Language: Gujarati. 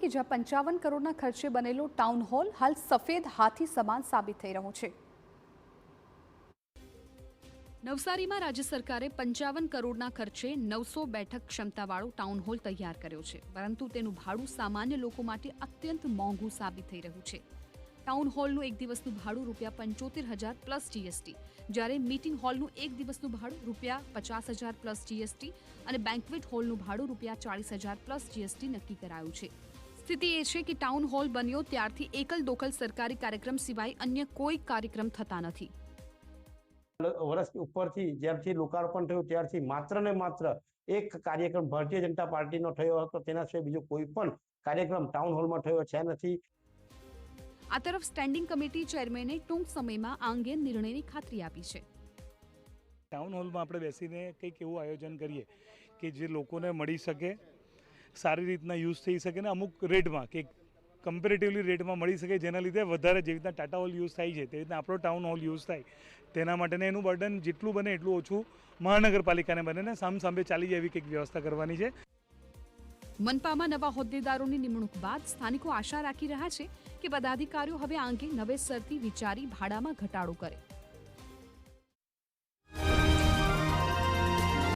કે જ્યાં 55 કરોડના ખર્ચે બનેલો ટાઉન હોલ હાલ સફેદ હાથી સમાન સાબિત થઈ રહ્યો છે। નવસારીમાં રાજ્ય સરકારે 55 કરોડના ખર્ચે 900 બેઠક ક્ષમતાવાળો ટાઉન હોલ તૈયાર કર્યો છે, પરંતુ તેનું ભાડું સામાન્ય લોકો માટે અત્યંત મોંઘું સાબિત થઈ રહ્યું છે। ટાઉન હોલનું એક દિવસનું ભાડું ₹75,000 પ્લસ જીએસટી, જ્યારે મીટિંગ હોલનું એક દિવસનું ભાડું ₹50,000 પ્લસ જીએસટી અને બેન્ક્વેટ હોલનું ભાડું ₹40,000 પ્લસ જીએસટી નક્કી કરાયું છે। સ્થિતિ એ છે કે ટાઉન હોલ બન્યો ત્યારથી એકલ દોકલ સરકારી કાર્યક્રમ સિવાય અન્ય કોઈ કાર્યક્રમ થતા નથી। વર્ષ ઉપરથી જ્યારથી લોકાર્પણ થયું ત્યારથી માત્ર ને માત્ર એક કાર્યક્રમ ભારતીય જનતા પાર્ટીનો થયો હતો, તેના સિવાય બીજો કોઈ પણ કાર્યક્રમ ટાઉન હોલમાં થયો છે નથી। આ તરફ સ્ટેન્ડિંગ કમિટી ચેરમેને ટૂંક સમયમાં આ અંગે નિર્ણયની ખાતરી આપી છે। ટાઉન હોલમાં આપણે બેસીને કંઈક એવું આયોજન કરીએ કે જે લોકોને મળી શકે, સારી રીતના યુઝ થઈ શકે ને અમુક રેટમાં કે કમ્પેરેટિવલી રેટમાં મળી શકે, જેના લીધે વધારે જેવી રીતના ટાટા હોલ યુઝ થાય છે તેવી રીતના આપણો ટાઉન હોલ યુઝ થાય, તેના માટેને એનું બર્ડન જેટલું બને એટલું ઓછું મહાનગરપાલિકાને બને ને સામસામે ચાલી જાય એવી કંઈક વ્યવસ્થા કરવાની છે। મનપામાં નવા હોદ્દેદારોની નિમણૂક બાદ સ્થાનિકો આશા રાખી રહ્યા છે કે પદાધિકારીઓ હવે આ અંગે નવેસરથી વિચારી ભાડામાં ઘટાડો કરે।